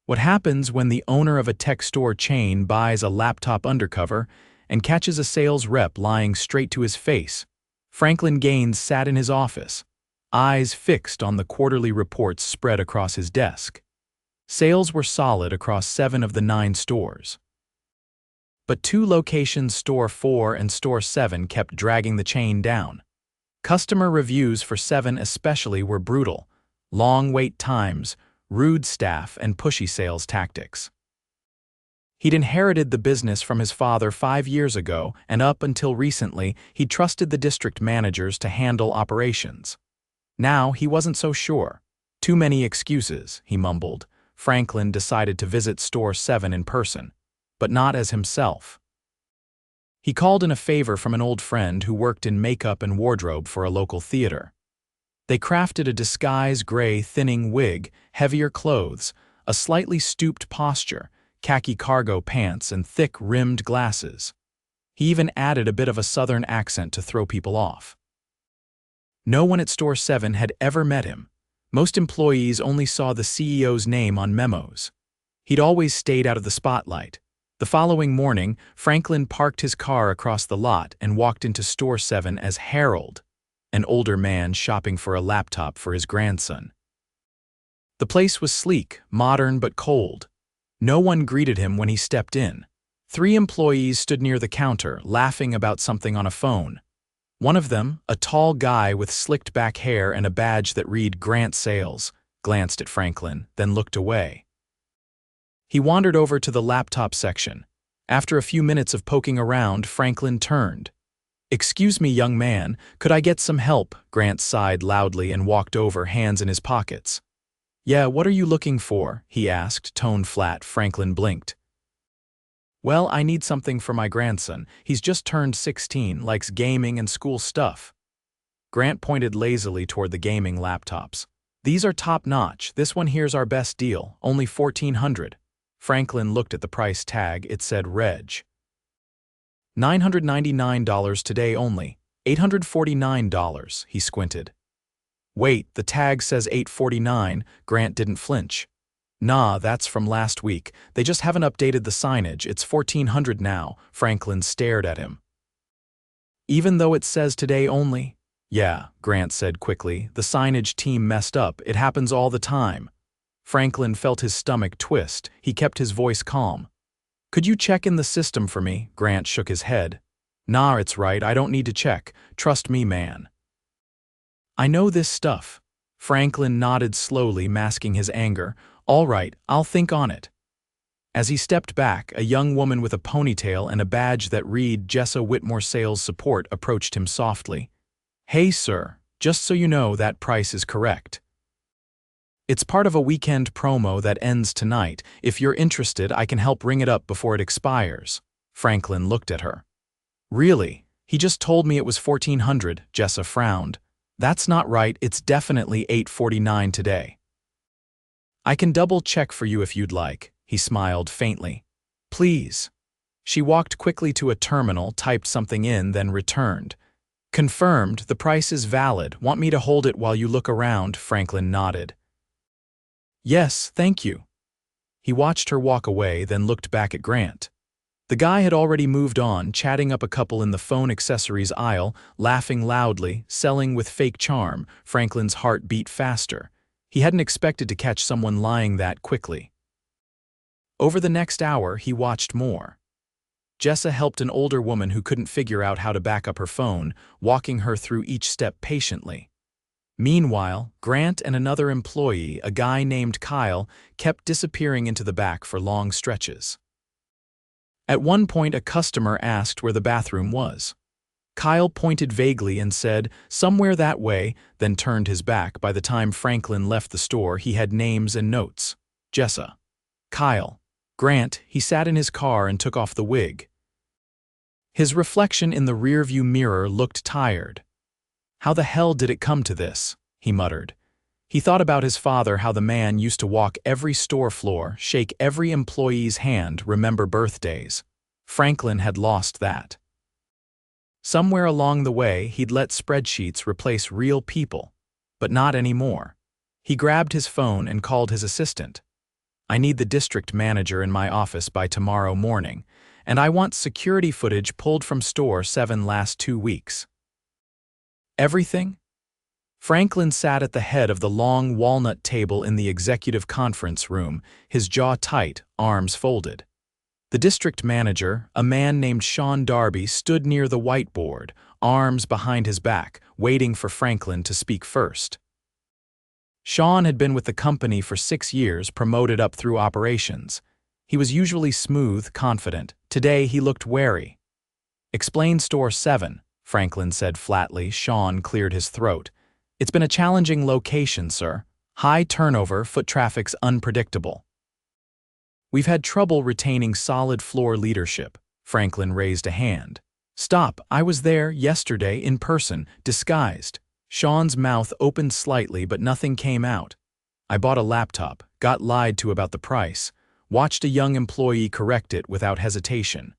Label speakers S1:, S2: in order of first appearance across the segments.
S1: What happens when the owner of a tech store chain buys a laptop undercover and catches a sales rep lying straight to his face? Franklin Gaines sat in his office, eyes fixed on the quarterly reports spread across his desk. Sales were solid across 7 of the 9 stores. But 2 locations, Store 4 and Store 7, kept dragging the chain down. Customer reviews for 7 especially were brutal: long wait times, rude staff, and pushy sales tactics. He'd inherited the business from his father 5 years ago, and up until recently, he'd trusted the district managers to handle operations. Now he wasn't so sure. Too many excuses, he mumbled. Franklin decided to visit Store 7 in person, but not as himself. He called in a favor from an old friend who worked in makeup and wardrobe for a local theater. They crafted a disguise gray thinning wig, heavier clothes, a slightly stooped posture, khaki cargo pants, and thick rimmed glasses. He even added a bit of a southern accent to throw people off. No one at Store 7 had ever met him. Most employees only saw the CEO's name on memos. He'd always stayed out of the spotlight. The following morning, Franklin parked his car across the lot and walked into Store 7 as Harold, an older man shopping for a laptop for his grandson. The place was sleek, modern, but cold. No one greeted him when he stepped in. 3 employees stood near the counter, laughing about something on a phone. One of them, a tall guy with slicked back hair and a badge that read Grant Sales, glanced at Franklin, then looked away. He wandered over to the laptop section. After a few minutes of poking around, Franklin turned. "Excuse me, young man, could I get some help?" Grant sighed loudly and walked over, hands in his pockets. "Yeah, what are you looking for?" he asked, tone flat. Franklin blinked. "Well, I need something for my grandson. He's just turned 16, likes gaming and school stuff." Grant pointed lazily toward the gaming laptops. "These are top-notch. This one here's our best deal, only $1,400. Franklin looked at the price tag. It said Reg. $999 today only. $849, he squinted. "Wait, the tag says $849. Grant didn't flinch. "Nah, that's from last week. They just haven't updated the signage. It's $1,400 now." Franklin stared at him. "Even though it says today only?" "Yeah," Grant said quickly. "The signage team messed up. It happens all the time." Franklin felt his stomach twist. He kept his voice calm. "Could you check in the system for me?" Grant shook his head. "Nah, it's right. I don't need to check. Trust me, man." "I know this stuff." Franklin nodded slowly, masking his anger. "All right, I'll think on it." As he stepped back, a young woman with a ponytail and a badge that read Jessa Whitmore Sales Support approached him softly. "Hey, sir, just so you know, that price is correct. It's part of a weekend promo that ends tonight. If you're interested, I can help ring it up before it expires." Franklin looked at her. "Really? He just told me it was $1,400, Jessa frowned. "That's not right. It's definitely $849 today." "I can double-check for you if you'd like," he smiled faintly. "Please." She walked quickly to a terminal, typed something in, then returned. "Confirmed, the price is valid. Want me to hold it while you look around?" Franklin nodded. "Yes, thank you." He watched her walk away, then looked back at Grant. The guy had already moved on, chatting up a couple in the phone accessories aisle, laughing loudly, selling with fake charm. Franklin's heart beat faster. He hadn't expected to catch someone lying that quickly. Over the next hour, he watched more. Jessa helped an older woman who couldn't figure out how to back up her phone, walking her through each step patiently. Meanwhile, Grant and another employee, a guy named Kyle, kept disappearing into the back for long stretches. At one point, a customer asked where the bathroom was. Kyle pointed vaguely and said, "Somewhere that way," then turned his back. By the time Franklin left the store, he had names and notes. Jessa. Kyle. Grant. He sat in his car and took off the wig. His reflection in the rearview mirror looked tired. "How the hell did it come to this?" he muttered. He thought about his father, how the man used to walk every store floor, shake every employee's hand, remember birthdays. Franklin had lost that. Somewhere along the way, he'd let spreadsheets replace real people, but not anymore. He grabbed his phone and called his assistant. I need the district manager in my office by tomorrow morning, and I want security footage pulled from store 7 last 2 weeks. Everything? Franklin sat at the head of the long walnut table in the executive conference room, his jaw tight, arms folded. The district manager, a man named Sean Darby, stood near the whiteboard, arms behind his back, waiting for Franklin to speak first. Sean had been with the company for 6 years, promoted up through operations. He was usually smooth, confident. Today he looked wary. "Explain store 7, Franklin said flatly. Sean cleared his throat. "It's been a challenging location, sir. High turnover, foot traffic's unpredictable. We've had trouble retaining solid floor leadership." Franklin raised a hand. "Stop, I was there yesterday in person, disguised." Sean's mouth opened slightly but nothing came out. "I bought a laptop, got lied to about the price, watched a young employee correct it without hesitation.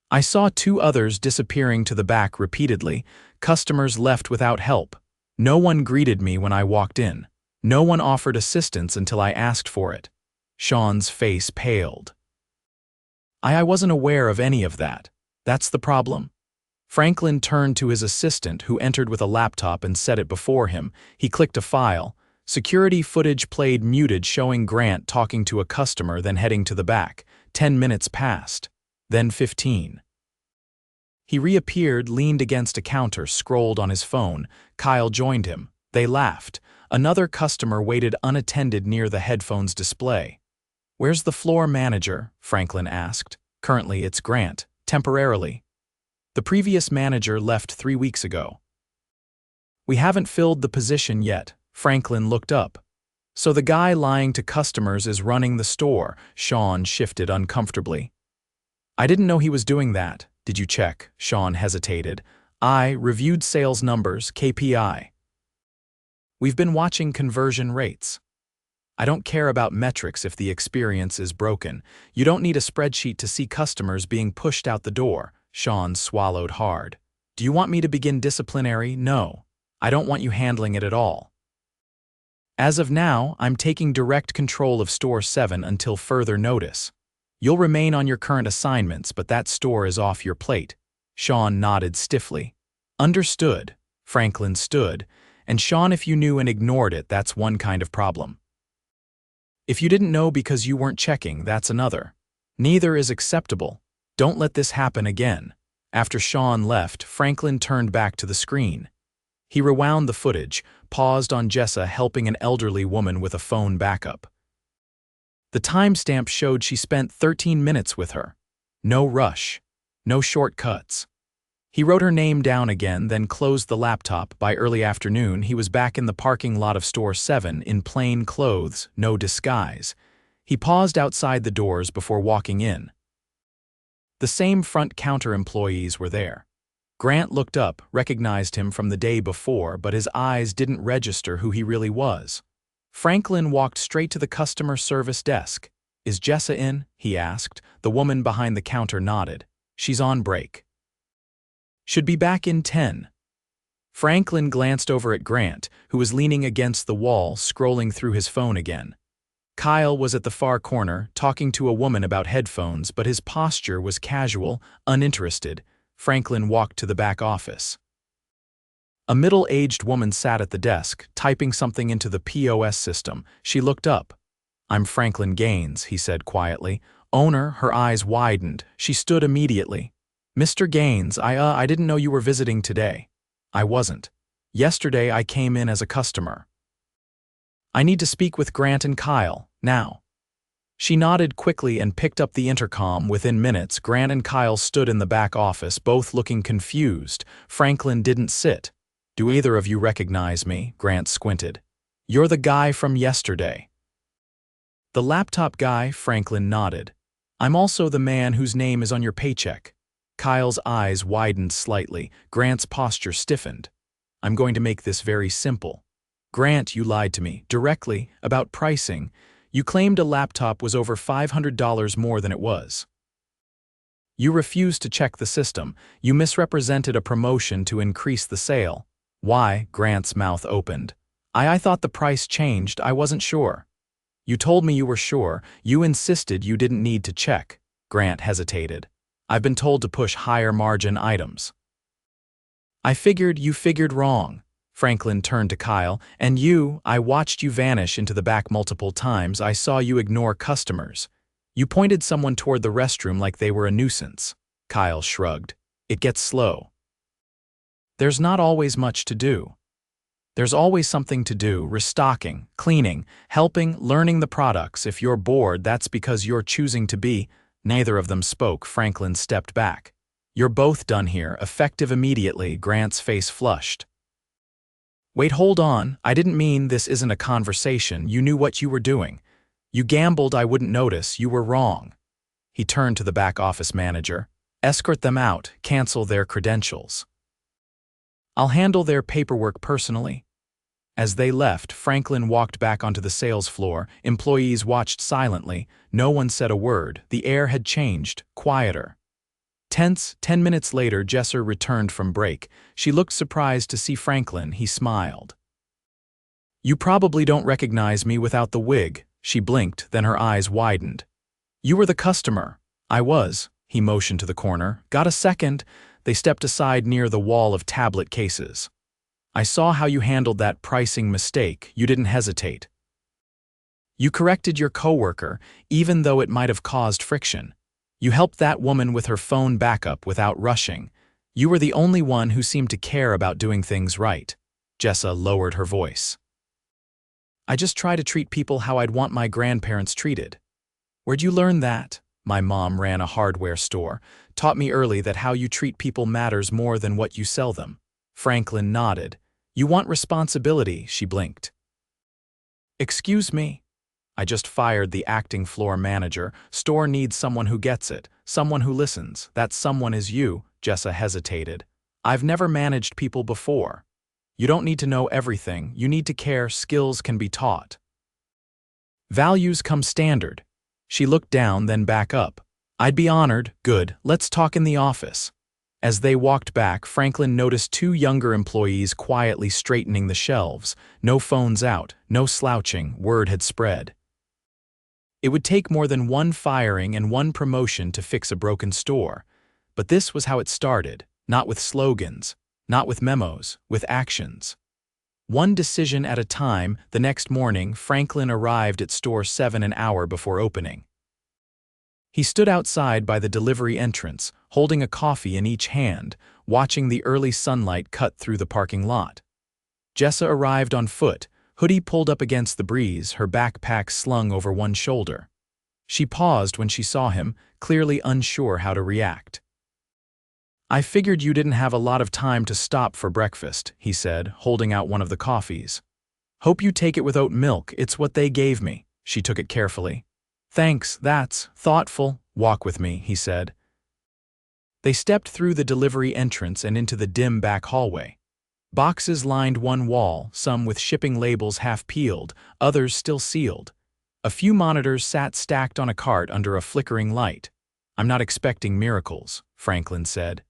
S1: I saw 2 others disappearing to the back repeatedly. Customers left without help. No one greeted me when I walked in. No one offered assistance until I asked for it." Sean's face paled. I wasn't aware of any of that. That's the problem." Franklin turned to his assistant, who entered with a laptop and set it before him. He clicked a file. Security footage played muted, showing Grant talking to a customer, then heading to the back. 10 minutes passed. Then 15. He reappeared, leaned against a counter, scrolled on his phone. Kyle joined him. They laughed. Another customer waited unattended near the headphones display. "Where's the floor manager?" Franklin asked. "Currently it's Grant. Temporarily. The previous manager left 3 weeks ago." "We haven't filled the position yet." Franklin looked up. "So the guy lying to customers is running the store?" Sean shifted uncomfortably. "I didn't know he was doing that." "Did you check?" Sean hesitated. "I reviewed sales numbers, KPI. We've been watching conversion rates. I don't care about metrics if the experience is broken. You don't need a spreadsheet to see customers being pushed out the door." Sean swallowed hard. "Do you want me to begin disciplinary?" "No. I don't want you handling it at all. As of now, I'm taking direct control of store 7 until further notice. You'll remain on your current assignments, but that store is off your plate." Sean nodded stiffly. "Understood." Franklin stood. "And Sean, if you knew and ignored it, that's one kind of problem. If you didn't know because you weren't checking, that's another. Neither is acceptable. Don't let this happen again." After Sean left, Franklin turned back to the screen. He rewound the footage, paused on Jessa helping an elderly woman with a phone backup. The timestamp showed she spent 13 minutes with her. No rush. No shortcuts. He wrote her name down again, then closed the laptop. By early afternoon, he was back in the parking lot of store 7 in plain clothes, no disguise. He paused outside the doors before walking in. The same front counter employees were there. Grant looked up, recognized him from the day before, but his eyes didn't register who he really was. Franklin walked straight to the customer service desk. "Is Jessa in?" he asked. The woman behind the counter nodded. "She's on break. Should be back in 10. Franklin glanced over at Grant, who was leaning against the wall, scrolling through his phone again. Kyle was at the far corner, talking to a woman about headphones, but his posture was casual, uninterested. Franklin walked to the back office. A middle-aged woman sat at the desk, typing something into the POS system. She looked up. "I'm Franklin Gaines," he said quietly. "Owner." Her eyes widened. She stood immediately. "Mr. Gaines, I didn't know you were visiting today." "I wasn't. Yesterday I came in as a customer. I need to speak with Grant and Kyle, now." She nodded quickly and picked up the intercom. Within minutes, Grant and Kyle stood in the back office, both looking confused. Franklin didn't sit. "Do either of you recognize me?" Grant squinted. "You're the guy from yesterday." "The laptop guy," Franklin nodded. "I'm also the man whose name is on your paycheck." Kyle's eyes widened slightly. Grant's posture stiffened. "I'm going to make this very simple. Grant, you lied to me, directly, about pricing. You claimed a laptop was over $500 more than it was. You refused to check the system. You misrepresented a promotion to increase the sale." "Why?" Grant's mouth opened. I thought the price changed. I wasn't sure." You told me you were sure. You insisted you didn't need to check. Grant hesitated. I've been told to push higher margin items. I figured you figured wrong. Franklin turned to Kyle. And you, I watched you vanish into the back multiple times. I saw you ignore customers. You pointed someone toward the restroom like they were a nuisance. Kyle shrugged. It gets slow. There's not always much to do. There's always something to do, restocking, cleaning, helping, learning the products. If you're bored, that's because you're choosing to be. Neither of them spoke. Franklin stepped back. You're both done here, effective immediately. Grant's face flushed. Wait, hold on. I didn't mean this isn't a conversation. You knew what you were doing. You gambled I wouldn't notice. You were wrong. He turned to the back office manager. Escort them out. Cancel their credentials. I'll handle their paperwork personally. As they left, Franklin walked back onto the sales floor. Employees watched silently. No one said a word. The air had changed, quieter. Tense. 10 minutes later, Jesser returned from break. She looked surprised to see Franklin. He smiled. You probably don't recognize me without the wig. She blinked, then her eyes widened. You were the customer. I was. He motioned to the corner. Got a second? They stepped aside near the wall of tablet cases. I saw how you handled that pricing mistake. You didn't hesitate. You corrected your coworker, even though it might have caused friction. You helped that woman with her phone backup without rushing. You were the only one who seemed to care about doing things right. Jessa lowered her voice. I just try to treat people how I'd want my grandparents treated. Where'd you learn that? My mom ran a hardware store. Taught me early that how you treat people matters more than what you sell them. Franklin nodded. You want responsibility, she blinked. Excuse me. I just fired the acting floor manager. Store needs someone who gets it, someone who listens. That someone is you, Jessa hesitated. I've never managed people before. You don't need to know everything. You need to care. Skills can be taught. Values come standard. She looked down, then back up. I'd be honored. Good. Let's talk in the office. As they walked back, Franklin noticed two younger employees quietly straightening the shelves. No phones out, no slouching. Word had spread. It would take more than one firing and one promotion to fix a broken store. But this was how it started, not with slogans, not with memos, with actions. One decision at a time. The next morning, Franklin arrived at store 7 an hour before opening. He stood outside by the delivery entrance, holding a coffee in each hand, watching the early sunlight cut through the parking lot. Jessa arrived on foot, hoodie pulled up against the breeze, her backpack slung over one shoulder. She paused when she saw him, clearly unsure how to react. I figured you didn't have a lot of time to stop for breakfast, he said, holding out one of the coffees. Hope you take it with oat milk. It's what they gave me. She took it carefully. Thanks, that's thoughtful. Walk with me, he said. They stepped through the delivery entrance and into the dim back hallway. Boxes lined one wall, some with shipping labels half peeled, others still sealed. A few monitors sat stacked on a cart under a flickering light. I'm not expecting miracles, Franklin said.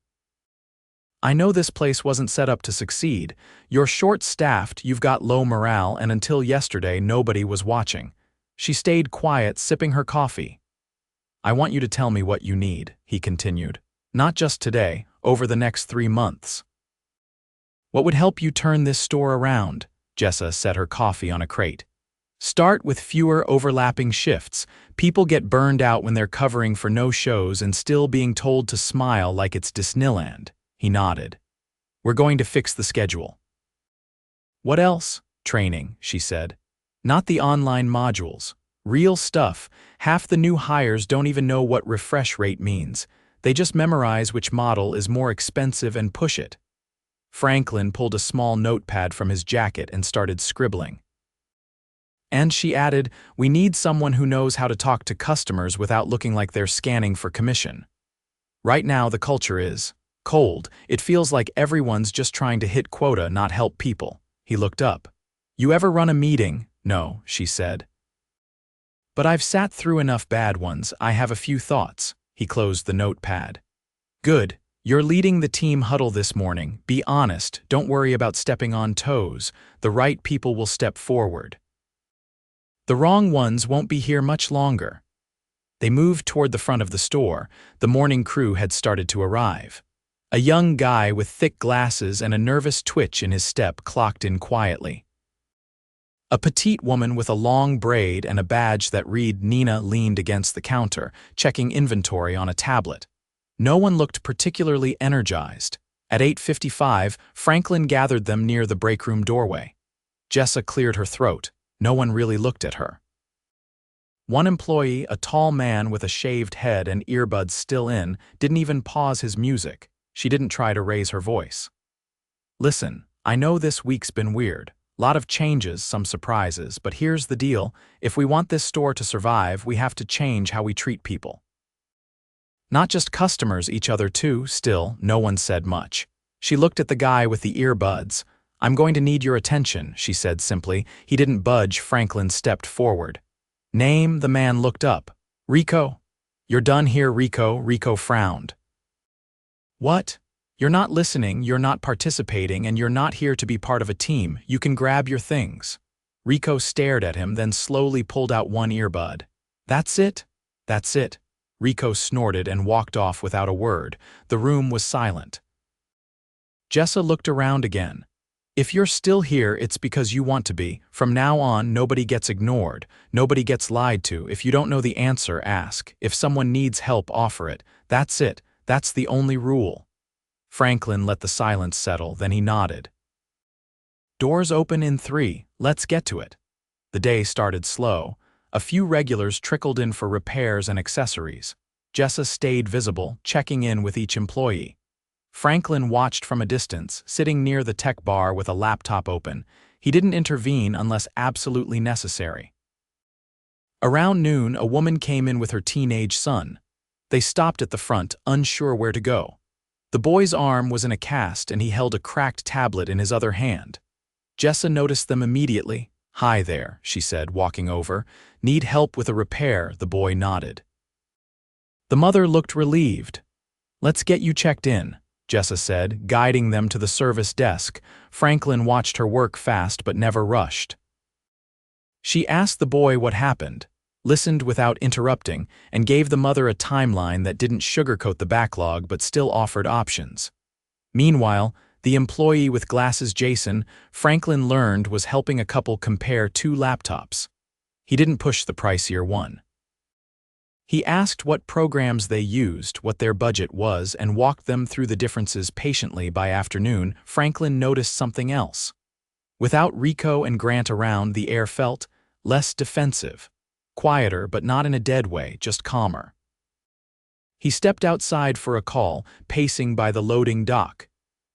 S1: I know this place wasn't set up to succeed. You're short-staffed, you've got low morale, and until yesterday nobody was watching. She stayed quiet, sipping her coffee. I want you to tell me what you need, he continued. Not just today, over the next 3 months. What would help you turn this store around? Jessa set her coffee on a crate. Start with fewer overlapping shifts. People get burned out when they're covering for no shows and still being told to smile like it's Disneyland. He nodded. We're going to fix the schedule. What else? Training, she said. Not the online modules. Real stuff. Half the new hires don't even know what refresh rate means. They just memorize which model is more expensive and push it. Franklin pulled a small notepad from his jacket and started scribbling. And she added, we need someone who knows how to talk to customers without looking like they're scanning for commission. Right now the culture is cold. It feels like everyone's just trying to hit quota, not help people. He looked up. You ever run a meeting? No, she said. But I've sat through enough bad ones. I have a few thoughts. He closed the notepad. Good. You're leading the team huddle this morning. Be honest. Don't worry about stepping on toes. The right people will step forward. The wrong ones won't be here much longer. They moved toward the front of the store. The morning crew had started to arrive. A young guy with thick glasses and a nervous twitch in his step clocked in quietly. A petite woman with a long braid and a badge that read Nina leaned against the counter, checking inventory on a tablet. No one looked particularly energized. At 8:55, Franklin gathered them near the breakroom doorway. Jessa cleared her throat. No one really looked at her. One employee, a tall man with a shaved head and earbuds still in, didn't even pause his music. She didn't try to raise her voice. Listen, I know this week's been weird. Lot of changes, some surprises, but here's the deal. If we want this store to survive, we have to change how we treat people. Not just customers, each other too. Still, no one said much. She looked at the guy with the earbuds. I'm going to need your attention, she said simply. He didn't budge. Franklin stepped forward. Name? The man looked up. Rico. You're done here, Rico. Rico frowned. What? You're not listening, you're not participating, and you're not here to be part of a team. You can grab your things. Rico stared at him, then slowly pulled out one earbud. That's it? That's it. Rico snorted and walked off without a word. The room was silent. Jessa looked around again. If you're still here, it's because you want to be. From now on, nobody gets ignored. Nobody gets lied to. If you don't know the answer, ask. If someone needs help, offer it. That's it. That's the only rule. Franklin let the silence settle, then he nodded. Doors open in 3. Let's get to it. The day started slow. A few regulars trickled in for repairs and accessories. Jessa stayed visible, checking in with each employee. Franklin watched from a distance, sitting near the tech bar with a laptop open. He didn't intervene unless absolutely necessary. Around noon, a woman came in with her teenage son. They stopped at the front, unsure where to go. The boy's arm was in a cast and he held a cracked tablet in his other hand. Jessa noticed them immediately. Hi there, she said, walking over. Need help with a repair? The boy nodded. The mother looked relieved. Let's get you checked in, Jessa said, guiding them to the service desk. Franklin watched her work fast but never rushed. She asked the boy what happened, listened without interrupting, and gave the mother a timeline that didn't sugarcoat the backlog but still offered options. Meanwhile, the employee with glasses, Jason, Franklin learned was helping a couple compare 2 laptops. He didn't push the pricier one. He asked what programs they used, what their budget was, and walked them through the differences patiently. By afternoon, Franklin noticed something else. Without Rico and Grant around, the air felt less defensive. Quieter, but not in a dead way, just calmer. He stepped outside for a call, pacing by the loading dock.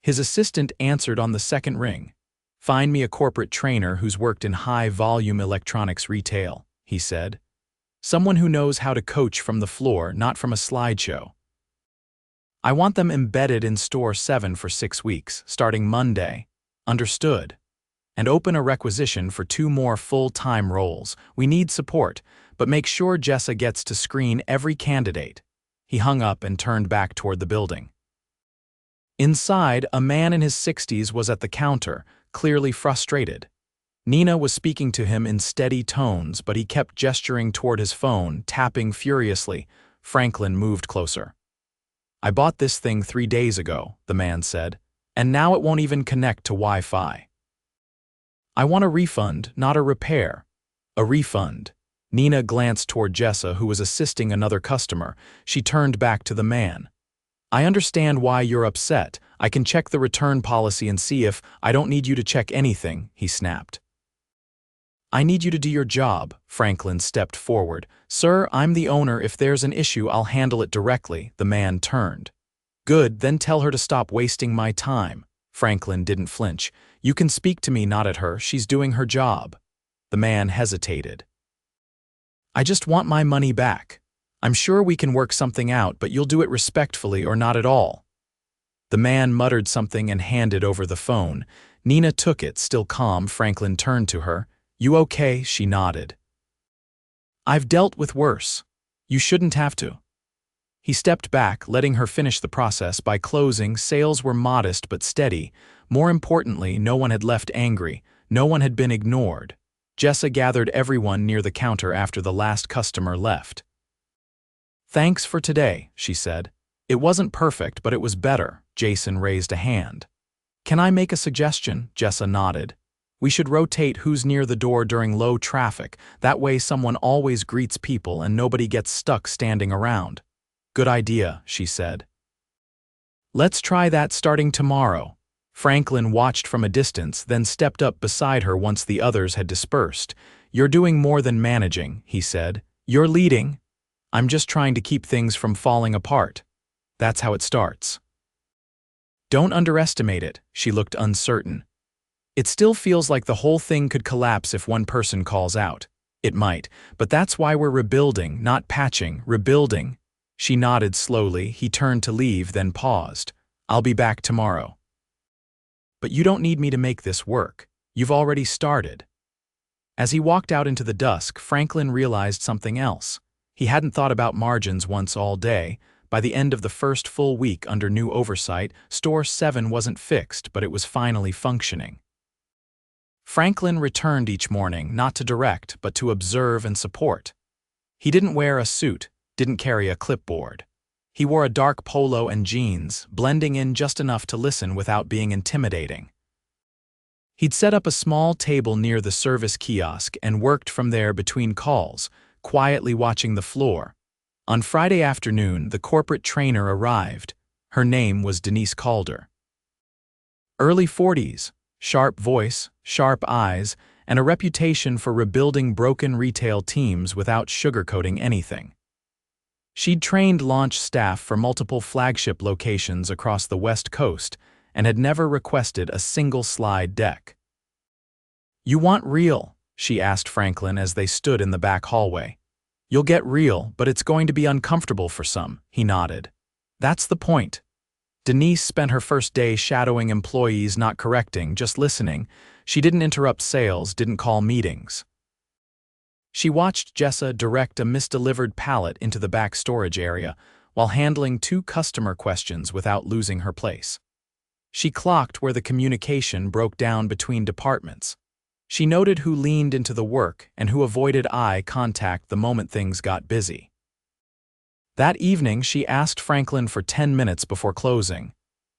S1: His assistant answered on the second ring. Find me a corporate trainer who's worked in high-volume electronics retail, he said. Someone who knows how to coach from the floor, not from a slideshow. I want them embedded in Store 7 for 6 weeks, starting Monday. Understood. And open a requisition for 2 more full-time roles. We need support, but make sure Jessa gets to screen every candidate. He hung up and turned back toward the building. Inside, a man in his 60s was at the counter, clearly frustrated. Nina was speaking to him in steady tones, but he kept gesturing toward his phone, tapping furiously. Franklin moved closer. I bought this thing 3 days ago, the man said, and now it won't even connect to Wi-Fi. I want a refund, not a repair. A refund. Nina glanced toward Jessa, who was assisting another customer. She turned back to the man. I understand why you're upset. I can check the return policy and see if I don't need you to check anything, he snapped. I need you to do your job, Franklin stepped forward. Sir, I'm the owner. If there's an issue, I'll handle it directly, the man turned. Good, then tell her to stop wasting my time. Franklin didn't flinch. You can speak to me, not at her. She's doing her job. The man hesitated. I just want my money back. I'm sure we can work something out, but you'll do it respectfully or not at all. The man muttered something and handed over the phone. Nina took it, still calm. Franklin turned to her. You okay? She nodded. I've dealt with worse. You shouldn't have to. He stepped back, letting her finish the process. By closing, sales were modest but steady. More importantly, no one had left angry. No one had been ignored. Jessa gathered everyone near the counter after the last customer left. "Thanks for today," she said. "It wasn't perfect, but it was better." Jason raised a hand. "Can I make a suggestion?" Jessa nodded. "We should rotate who's near the door during low traffic. That way someone always greets people and nobody gets stuck standing around." "Good idea," she said. "Let's try that starting tomorrow." Franklin watched from a distance, then stepped up beside her once the others had dispersed. "You're doing more than managing," he said. "You're leading. I'm just trying to keep things from falling apart. That's how it starts." "Don't underestimate it," she looked uncertain. "It still feels like the whole thing could collapse if one person calls out." "It might, but that's why we're rebuilding, not patching, rebuilding." She nodded slowly. He turned to leave, then paused. "I'll be back tomorrow." "But you don't need me to make this work. You've already started." As he walked out into the dusk, Franklin realized something else. He hadn't thought about margins once all day. By the end of the first full week under new oversight, Store 7 wasn't fixed, but it was finally functioning. Franklin returned each morning, not to direct, but to observe and support. He didn't wear a suit, didn't carry a clipboard. He wore a dark polo and jeans, blending in just enough to listen without being intimidating. He'd set up a small table near the service kiosk and worked from there between calls, quietly watching the floor. On Friday afternoon, the corporate trainer arrived. Her name was Denise Calder. Early 40s, sharp voice, sharp eyes, and a reputation for rebuilding broken retail teams without sugarcoating anything. She'd trained launch staff for multiple flagship locations across the West Coast and had never requested a single slide deck. "You want real?" she asked Franklin as they stood in the back hallway. "You'll get real, but it's going to be uncomfortable for some," he nodded. "That's the point." Denise spent her first day shadowing employees, not correcting, just listening. She didn't interrupt sales, didn't call meetings. She watched Jessa direct a misdelivered pallet into the back storage area while handling 2 customer questions without losing her place. She clocked where the communication broke down between departments. She noted who leaned into the work and who avoided eye contact the moment things got busy. That evening, she asked Franklin for 10 minutes before closing.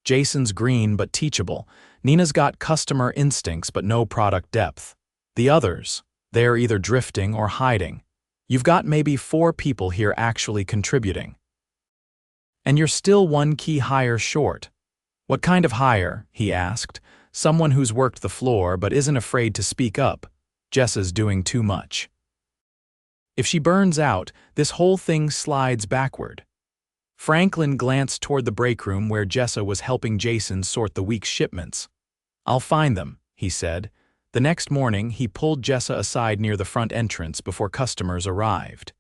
S1: Jason's green but teachable. Nina's got customer instincts but no product depth. The others, they're either drifting or hiding. You've got maybe 4 people here actually contributing. And you're still 1 key hire short. "What kind of hire?" he asked. "Someone who's worked the floor but isn't afraid to speak up. Jessa's doing too much. If she burns out, this whole thing slides backward." Franklin glanced toward the break room where Jessa was helping Jason sort the week's shipments. "I'll find them," he said. The next morning, he pulled Jessa aside near the front entrance before customers arrived.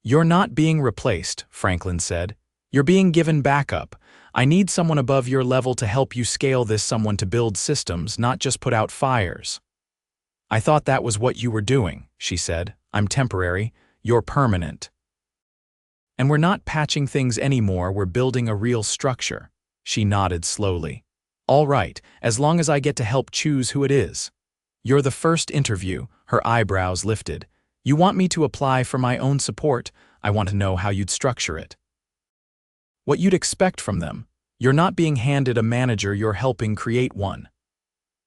S1: "You're not being replaced," Franklin said. "You're being given backup. I need someone above your level to help you scale this, someone to build systems, not just put out fires." "I thought that was what you were doing," she said. "I'm temporary, you're permanent. And we're not patching things anymore, we're building a real structure." She nodded slowly. "All right, as long as I get to help choose who it is." "You're the first interview," her eyebrows lifted. "You want me to apply for my own support? I want to know how you'd structure it. What you'd expect from them. You're not being handed a manager, you're helping create one."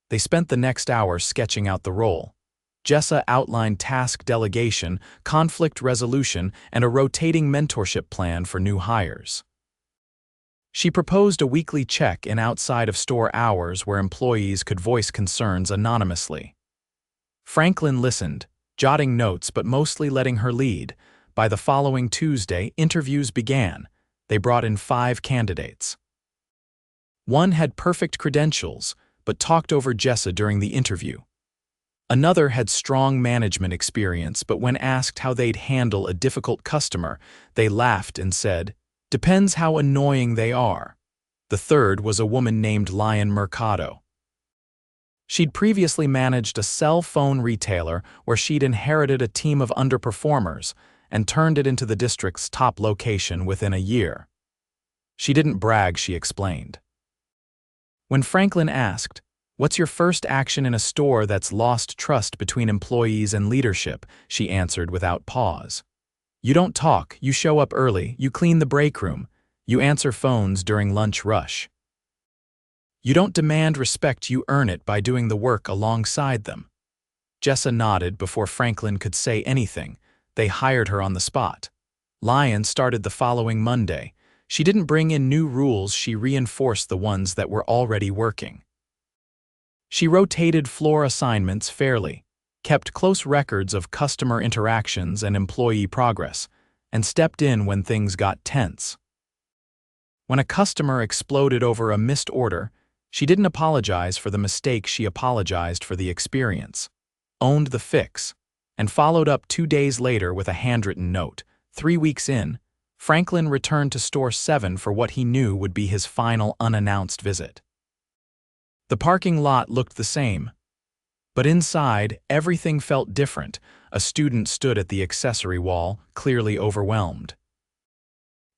S1: They spent the next hour sketching out the role. Jessa outlined task delegation, conflict resolution, and a rotating mentorship plan for new hires. She proposed a weekly check-in outside of store hours where employees could voice concerns anonymously. Franklin listened, jotting notes but mostly letting her lead. By the following Tuesday, interviews began. They brought in 5 candidates. One had perfect credentials, but talked over Jessa during the interview. Another had strong management experience, but when asked how they'd handle a difficult customer, they laughed and said, "Depends how annoying they are." The third was a woman named Lion Mercado. She'd previously managed a cell phone retailer where she'd inherited a team of underperformers and turned it into the district's top location within a year. She didn't brag, she explained. When Franklin asked, What's your first action in a store that's lost trust between employees and leadership? She answered without pause. You don't talk, you show up early, you clean the break room, you answer phones during lunch rush. You don't demand respect, you earn it by doing the work alongside them. Jessa nodded before Franklin could say anything. They hired her on the spot. Lion started the following Monday. She didn't bring in new rules, she reinforced the ones that were already working. She rotated floor assignments fairly, kept close records of customer interactions and employee progress, and stepped in when things got tense. When a customer exploded over a missed order, she didn't apologize for the mistake, she apologized for the experience, owned the fix, and followed up 2 days later with a handwritten note. 3 weeks in, Franklin returned to Store 7 for what he knew would be his final unannounced visit. The parking lot looked the same, but inside, everything felt different. A student stood at the accessory wall, clearly overwhelmed.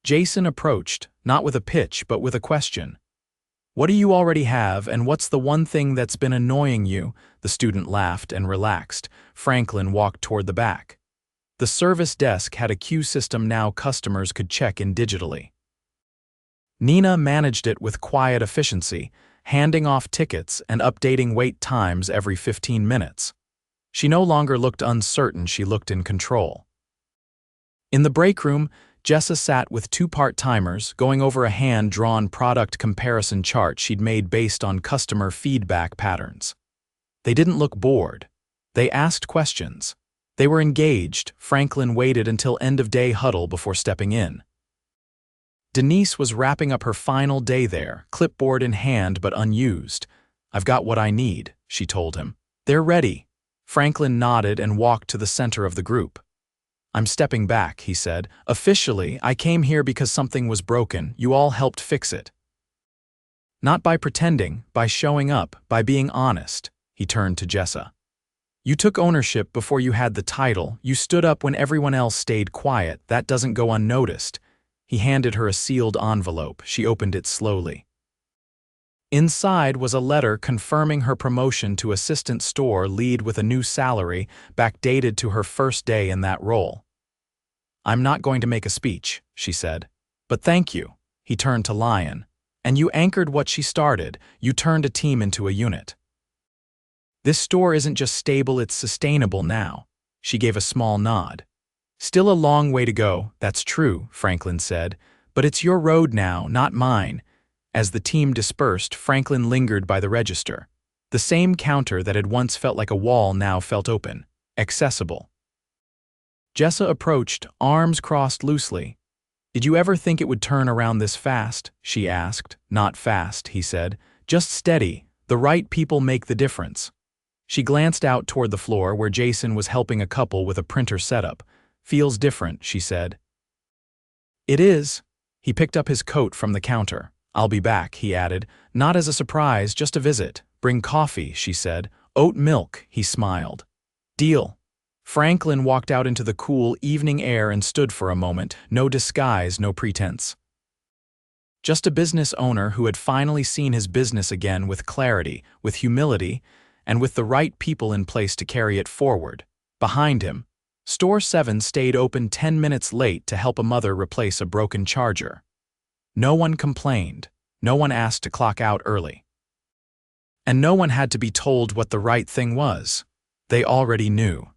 S1: Jason approached, not with a pitch but with a question. What do you already have, and what's the one thing that's been annoying you? The student laughed and relaxed. Franklin walked toward the back. The service desk had a queue system now customers could check in digitally. Nina managed it with quiet efficiency, handing off tickets and updating wait times every 15 minutes. She no longer looked uncertain, she looked in control. In the break room, Jessa sat with 2 part-timers, going over a hand-drawn product comparison chart she'd made based on customer feedback patterns. They didn't look bored. They asked questions. They were engaged. Franklin waited until end-of-day huddle before stepping in. Denise was wrapping up her final day there, clipboard in hand but unused. I've got what I need, she told him. They're ready. Franklin nodded and walked to the center of the group. I'm stepping back, he said. Officially, I came here because something was broken. You all helped fix it. Not by pretending, by showing up, by being honest. He turned to Jessa. You took ownership before you had the title. You stood up when everyone else stayed quiet. That doesn't go unnoticed. He handed her a sealed envelope. She opened it slowly. Inside was a letter confirming her promotion to assistant store lead with a new salary, backdated to her first day in that role. I'm not going to make a speech, she said. But thank you. He turned to Lion. And you anchored what she started. You turned a team into a unit. This store isn't just stable, it's sustainable now. She gave a small nod. Still a long way to go, that's true, Franklin said. But it's your road now, not mine. As the team dispersed, Franklin lingered by the register. The same counter that had once felt like a wall now felt open, accessible. Jessa approached, arms crossed loosely. Did you ever think it would turn around this fast? She asked. Not fast, he said. Just steady. The right people make the difference. She glanced out toward the floor where Jason was helping a couple with a printer setup. Feels different, she said. It is. He picked up his coat from the counter. I'll be back, he added. Not as a surprise, just a visit. Bring coffee, she said. Oat milk, he smiled. Deal. Franklin walked out into the cool evening air and stood for a moment. No disguise, no pretense. Just a business owner who had finally seen his business again with clarity, with humility, and with the right people in place to carry it forward. Behind him, Store 7 stayed open 10 minutes late to help a mother replace a broken charger. No one complained. No one asked to clock out early. And no one had to be told what the right thing was. They already knew.